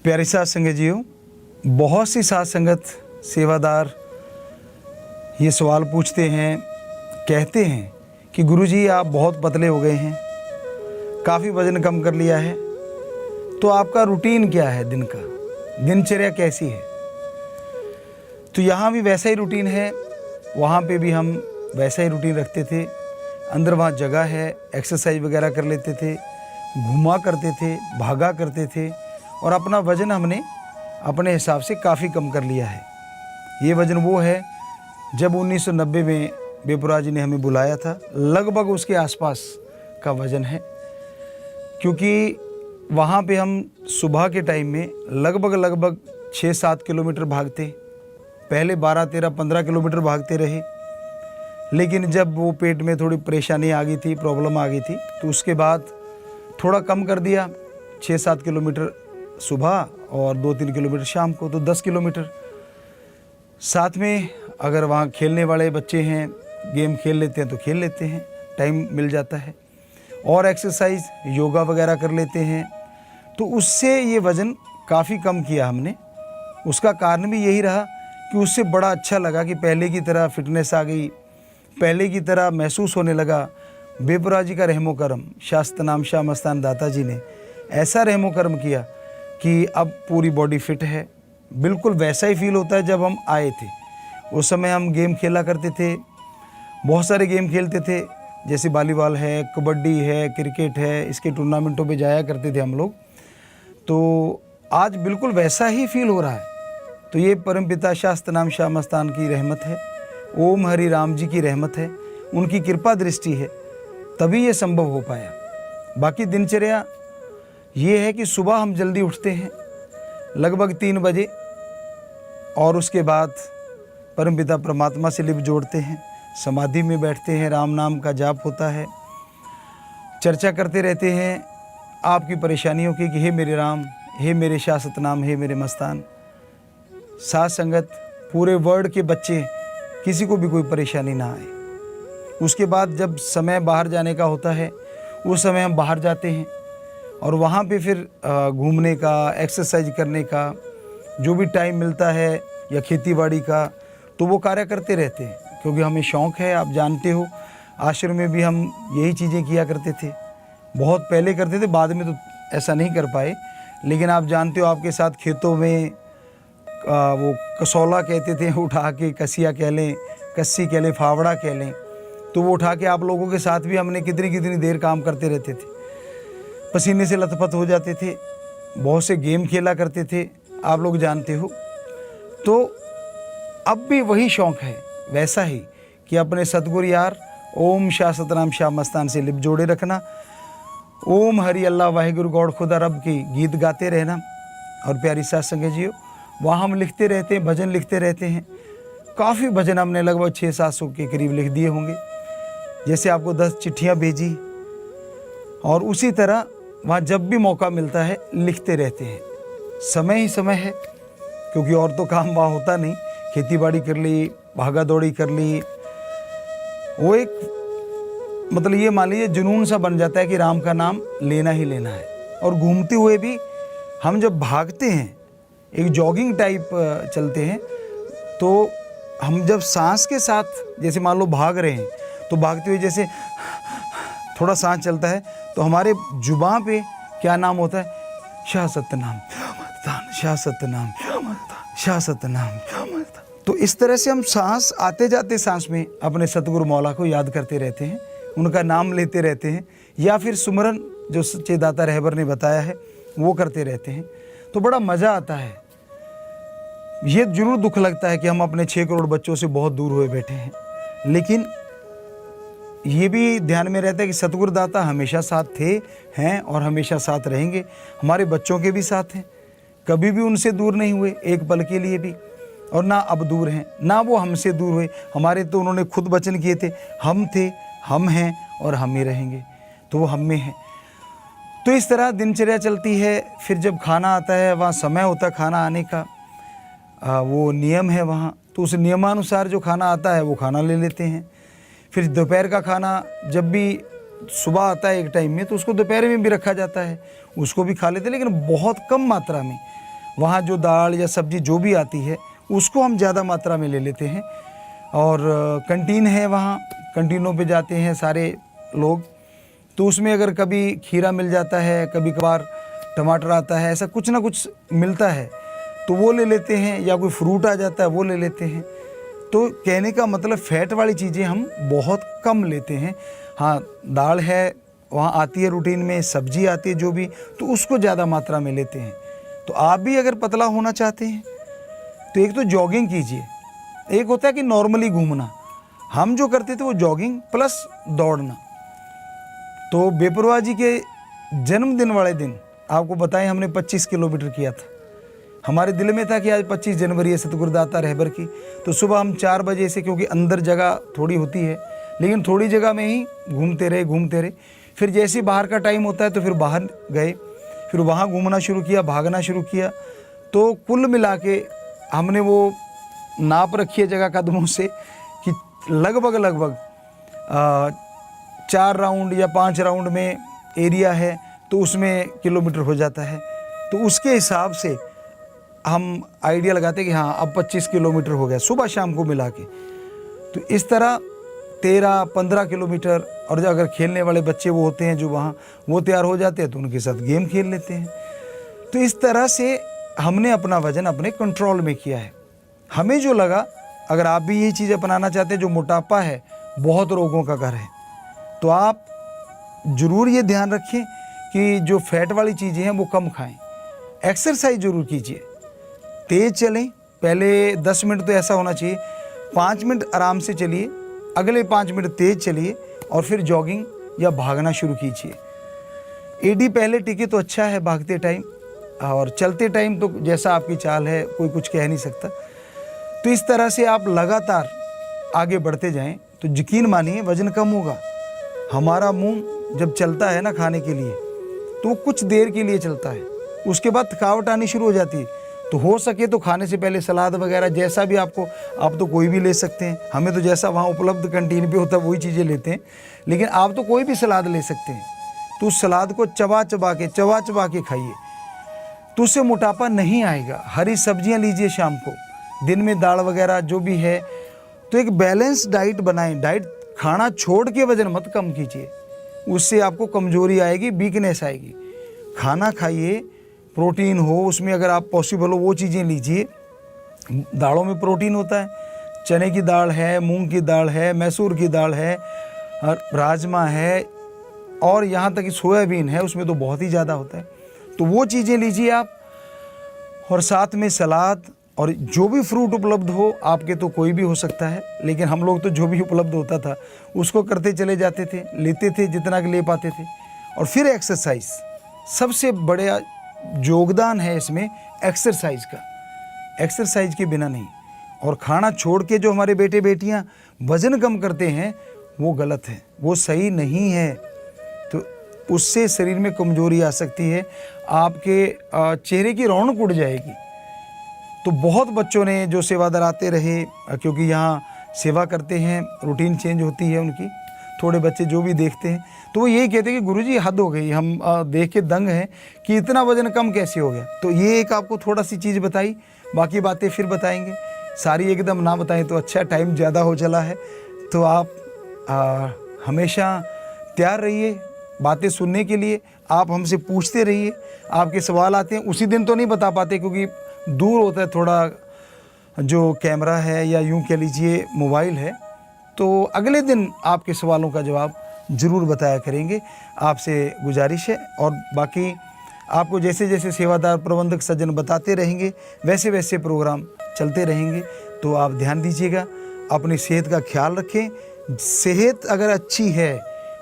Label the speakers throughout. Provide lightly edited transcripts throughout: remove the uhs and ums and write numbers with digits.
Speaker 1: प्यारी साथ संगत जीओ, बहुत सी साथ संगत सेवादार ये सवाल पूछते हैं, कहते हैं कि गुरुजी आप बहुत पतले हो गए हैं, काफ़ी वज़न कम कर लिया है, तो आपका रूटीन क्या है दिन का, दिनचर्या कैसी है। तो यहाँ भी वैसा ही रूटीन है, वहाँ पे भी हम वैसा ही रूटीन रखते थे। अंदर वहाँ जगह है, एक्सरसाइज वगैरह कर लेते थे, घूमा करते थे, भागा करते थे और अपना वज़न हमने अपने हिसाब से काफ़ी कम कर लिया है। ये वज़न वो है जब 1990 में बेपुरा जी ने हमें बुलाया था, लगभग उसके आसपास का वज़न है। क्योंकि वहाँ पे हम सुबह के टाइम में लगभग 6-7 किलोमीटर भागते, पहले 12, 13, 15 किलोमीटर भागते रहे। लेकिन जब वो पेट में थोड़ी परेशानी आ गई थी, प्रॉब्लम आ गई थी, तो उसके बाद थोड़ा कम कर दिया, 6-7 किलोमीटर सुबह और 2-3 किलोमीटर शाम को, तो 10 किलोमीटर। साथ में अगर वहाँ खेलने वाले बच्चे हैं, गेम खेल लेते हैं तो खेल लेते हैं, टाइम मिल जाता है। और एक्सरसाइज योगा वगैरह कर लेते हैं, तो उससे ये वज़न काफ़ी कम किया हमने। उसका कारण भी यही रहा कि उससे बड़ा अच्छा लगा कि पहले की तरह फिटनेस आ गई, पहले की तरह महसूस होने लगा। बेपुरा जी का रहमो करम, शास्त्र नाम शाह मस्तान दाता जी ने ऐसा रहमो करम किया कि अब पूरी बॉडी फिट है। बिल्कुल वैसा ही फील होता है जब हम आए थे। उस समय हम गेम खेला करते थे, बहुत सारे गेम खेलते थे, जैसे वॉलीबॉल है, कबड्डी है, क्रिकेट है, इसके टूर्नामेंटों पे जाया करते थे हम लोग। तो आज बिल्कुल वैसा ही फील हो रहा है। तो ये परमपिता शास्त्र नाम शाह मस्तान की रहमत है, ओम हरि राम जी की रहमत है, उनकी कृपा दृष्टि है, तभी ये संभव हो पाया। बाकी दिनचर्या ये है कि सुबह हम जल्दी उठते हैं लगभग 3 बजे और उसके बाद परमपिता परमात्मा से लिप जोड़ते हैं, समाधि में बैठते हैं, राम नाम का जाप होता है, चर्चा करते रहते हैं आपकी परेशानियों की कि हे मेरे राम, हे मेरे शाह सतनाम, हे मेरे मस्तान। साथ संगत पूरे वर्ल्ड के बच्चे, किसी को भी कोई परेशानी ना आए। उसके बाद जब समय बाहर जाने का होता है, उस समय हम बाहर जाते हैं और वहाँ पे फिर घूमने का, एक्सरसाइज करने का जो भी टाइम मिलता है या खेती बाड़ी का, तो वो कार्य करते रहते हैं। क्योंकि हमें शौक़ है, आप जानते हो आश्रम में भी हम यही चीज़ें किया करते थे। बहुत पहले करते थे, बाद में तो ऐसा नहीं कर पाए। लेकिन आप जानते हो आपके साथ खेतों में वो कसौला कहते थे, उठा के कसिया कह लें, कस्सी कह लें, फावड़ा कह लें, तो वो उठा के आप लोगों के साथ भी हमने कितनी देर काम करते रहते थे। पसीने से लथपथ हो जाते थे, बहुत से गेम खेला करते थे, आप लोग जानते हो। तो अब भी वही शौक़ है, वैसा ही कि अपने सतगुरु यार ओम शाह सतनाम शाह मस्तान से लिप जोड़े रखना, ओम हरि अल्लाह वाहिगुरु गौड़ खुदा रब की गीत गाते रहना। और प्यारी साथ संगत जीओ, वहाँ हम लिखते रहते हैं, भजन लिखते रहते हैं। काफ़ी भजन हमने लगभग 600-700 के करीब लिख दिए होंगे। जैसे आपको 10 चिट्ठियाँ भेजी, और उसी तरह वहाँ जब भी मौका मिलता है लिखते रहते हैं। समय ही समय है, क्योंकि और तो काम वहाँ होता नहीं। खेती बाड़ी कर ली, भागा दौड़ी कर ली, वो एक मतलब ये मान लीजिए जुनून सा बन जाता है कि राम का नाम लेना ही लेना है। और घूमते हुए भी हम जब भागते हैं, एक जॉगिंग टाइप चलते हैं, तो हम जब सांस के साथ जैसे मान लो भाग रहे हैं, तो भागते हुए जैसे थोड़ा सांस चलता है, तो हमारे जुबान पे क्या नाम होता है, शाह सतनाम शाह सतनाम शाह सतनाम। तो इस तरह से हम सांस आते जाते सांस में अपने सतगुरु मौला को याद करते रहते हैं, उनका नाम लेते रहते हैं, या फिर सुमरन जो सच्चे दाता रहबर ने बताया है वो करते रहते हैं। तो बड़ा मज़ा आता है। ये जरूर दुख लगता है कि हम अपने 6 करोड़ बच्चों से बहुत दूर हुए बैठे हैं, लेकिन ये भी ध्यान में रहता है कि सतगुरु दाता हमेशा साथ थे, हैं और हमेशा साथ रहेंगे। हमारे बच्चों के भी साथ हैं, कभी भी उनसे दूर नहीं हुए एक पल के लिए भी, और ना अब दूर हैं, ना वो हमसे दूर हुए। हमारे तो उन्होंने खुद वचन किए थे, हम थे, हम हैं और हम ही रहेंगे, तो वो हम में है। तो इस तरह दिनचर्या चलती है। फिर जब खाना आता है, वहाँ समय होता है खाना आने का, वो नियम है वहाँ, तो उस नियमानुसार जो खाना आता है वो खाना ले लेते हैं। फिर दोपहर का खाना जब भी सुबह आता है एक टाइम में, तो उसको दोपहर में भी रखा जाता है, उसको भी खा लेते हैं, लेकिन बहुत कम मात्रा में। वहाँ जो दाल या सब्जी जो भी आती है उसको हम ज़्यादा मात्रा में ले लेते हैं। और कैंटीन है, वहाँ कैंटीनों पे जाते हैं सारे लोग, तो उसमें अगर कभी खीरा मिल जाता है, कभी कभार टमाटर आता है, ऐसा कुछ ना कुछ मिलता है तो वो ले लेते हैं, या कोई फ्रूट आ जाता है वो ले लेते हैं। तो कहने का मतलब फैट वाली चीज़ें हम बहुत कम लेते हैं। हाँ, दाल है वहाँ आती है रूटीन में, सब्जी आती है जो भी, तो उसको ज़्यादा मात्रा में लेते हैं। तो आप भी अगर पतला होना चाहते हैं तो एक तो जॉगिंग कीजिए, एक होता है कि नॉर्मली घूमना, हम जो करते थे वो जॉगिंग प्लस दौड़ना। तो बेपरवाह जी के जन्मदिन वाले दिन आपको बताएं हमने 25 किलोमीटर किया था। हमारे दिल में था कि आज 25 जनवरी है सतगुरुदाता रहबर की, तो सुबह हम 4 बजे से, क्योंकि अंदर जगह थोड़ी होती है लेकिन थोड़ी जगह में ही घूमते रहे। फिर जैसे बाहर का टाइम होता है तो फिर बाहर गए, फिर वहाँ घूमना शुरू किया, भागना शुरू किया। तो कुल मिला के हमने वो नाप रखी है जगह कदमों से कि लगभग 4 राउंड या 5 राउंड में एरिया है तो उसमें किलोमीटर हो जाता है। तो उसके हिसाब से हम आइडिया लगाते हैं कि हाँ अब 25 किलोमीटर हो गया सुबह शाम को मिला के। तो इस तरह 13-15 किलोमीटर, और जो अगर खेलने वाले बच्चे वो होते हैं जो वहाँ वो तैयार हो जाते हैं तो उनके साथ गेम खेल लेते हैं। तो इस तरह से हमने अपना वज़न अपने कंट्रोल में किया है। हमें जो लगा, अगर आप भी यही चीज़ अपनाना चाहते हैं, जो मोटापा है बहुत रोगों का घर है, तो आप ज़रूर ये ध्यान रखें कि जो फैट वाली चीज़ें हैं वो कम खाएं। एक्सरसाइज ज़रूर कीजिए, तेज़ चलें, पहले 10 मिनट तो ऐसा होना चाहिए, 5 मिनट आराम से चलिए, अगले 5 मिनट तेज़ चलिए और फिर जॉगिंग या भागना शुरू कीजिए। एडी पहले टिके तो अच्छा है भागते टाइम, और चलते टाइम तो जैसा आपकी चाल है कोई कुछ कह नहीं सकता। तो इस तरह से आप लगातार आगे बढ़ते जाएं तो यकीन मानिए वज़न कम होगा। हमारा मुंह जब चलता है ना खाने के लिए तो कुछ देर के लिए चलता है, उसके बाद थकावट आनी शुरू हो जाती है। तो हो सके तो खाने से पहले सलाद वगैरह जैसा भी आपको, आप तो कोई भी ले सकते हैं, हमें तो जैसा वहाँ उपलब्ध कैंटीन पे होता है वही चीज़ें लेते हैं, लेकिन आप तो कोई भी सलाद ले सकते हैं। तो उस सलाद को चबा चबा के खाइए, तो उससे मोटापा नहीं आएगा। हरी सब्जियां लीजिए शाम को, दिन में दाल वगैरह जो भी है। तो एक बैलेंस डाइट बनाएं, डाइट खाना छोड़ के वज़न मत कम कीजिए, उससे आपको कमज़ोरी आएगी, वीकनेस आएगी। खाना खाइए, प्रोटीन हो उसमें, अगर आप पॉसिबल हो वो चीज़ें लीजिए। दालों में प्रोटीन होता है, चने की दाल है, मूंग की दाल है, मैसूर की दाल है, राजमा है, और यहाँ तक कि सोयाबीन है, उसमें तो बहुत ही ज़्यादा होता है। तो वो चीज़ें लीजिए आप, और साथ में सलाद, और जो भी फ्रूट उपलब्ध हो, आपके तो कोई भी हो सकता है, लेकिन हम लोग तो जो भी उपलब्ध होता था उसको करते चले जाते थे, लेते थे जितना कि ले पाते थे। और फिर एक्सरसाइज, सबसे बड़ा योगदान है इसमें एक्सरसाइज का, एक्सरसाइज के बिना नहीं। और खाना छोड़ के जो हमारे बेटे बेटियां वज़न कम करते हैं वो गलत है, वो सही नहीं है। तो उससे शरीर में कमजोरी आ सकती है, आपके चेहरे की रौनक उड़ जाएगी। तो बहुत बच्चों ने जो सेवादार आते रहे, क्योंकि यहाँ सेवा करते हैं, रूटीन चेंज होती है उनकी, थोड़े बच्चे जो भी देखते हैं तो वो यही कहते हैं कि गुरुजी हद हो गई, हम देख के दंग हैं कि इतना वज़न कम कैसे हो गया। तो ये एक आपको थोड़ा सी चीज़ बताई, बाकी बातें फिर बताएंगे, सारी एकदम ना बताएं तो अच्छा, टाइम ज़्यादा हो चला है। तो आप हमेशा तैयार रहिए बातें सुनने के लिए, आप हमसे पूछते रहिए, आपके सवाल आते हैं। उसी दिन तो नहीं बता पाते क्योंकि दूर होता है थोड़ा, जो कैमरा है या यूँ कह लीजिए मोबाइल है, तो अगले दिन आपके सवालों का जवाब ज़रूर बताया करेंगे, आपसे गुजारिश है। और बाकी आपको जैसे जैसे सेवादार प्रबंधक सज्जन बताते रहेंगे वैसे वैसे प्रोग्राम चलते रहेंगे। तो आप ध्यान दीजिएगा, अपनी सेहत का ख्याल रखें। सेहत अगर अच्छी है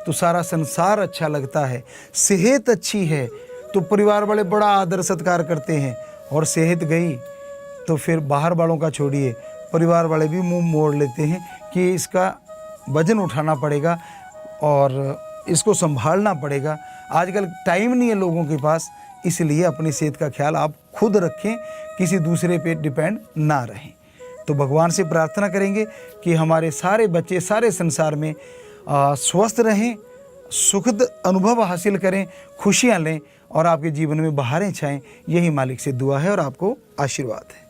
Speaker 1: तो सारा संसार अच्छा लगता है, सेहत अच्छी है तो परिवार वाले बड़ा आदर सत्कार करते हैं, और सेहत गई तो फिर बाहर वालों का छोड़िए, परिवार वाले भी मुंह मोड़ लेते हैं कि इसका वज़न उठाना पड़ेगा और इसको संभालना पड़ेगा। आजकल टाइम नहीं है लोगों के पास, इसलिए अपनी सेहत का ख्याल आप खुद रखें, किसी दूसरे पे डिपेंड ना रहें। तो भगवान से प्रार्थना करेंगे कि हमारे सारे बच्चे सारे संसार में स्वस्थ रहें, सुखद अनुभव हासिल करें, खुशियाँ लें और आपके जीवन में बहारें छाएं। यही मालिक से दुआ है और आपको आशीर्वाद है।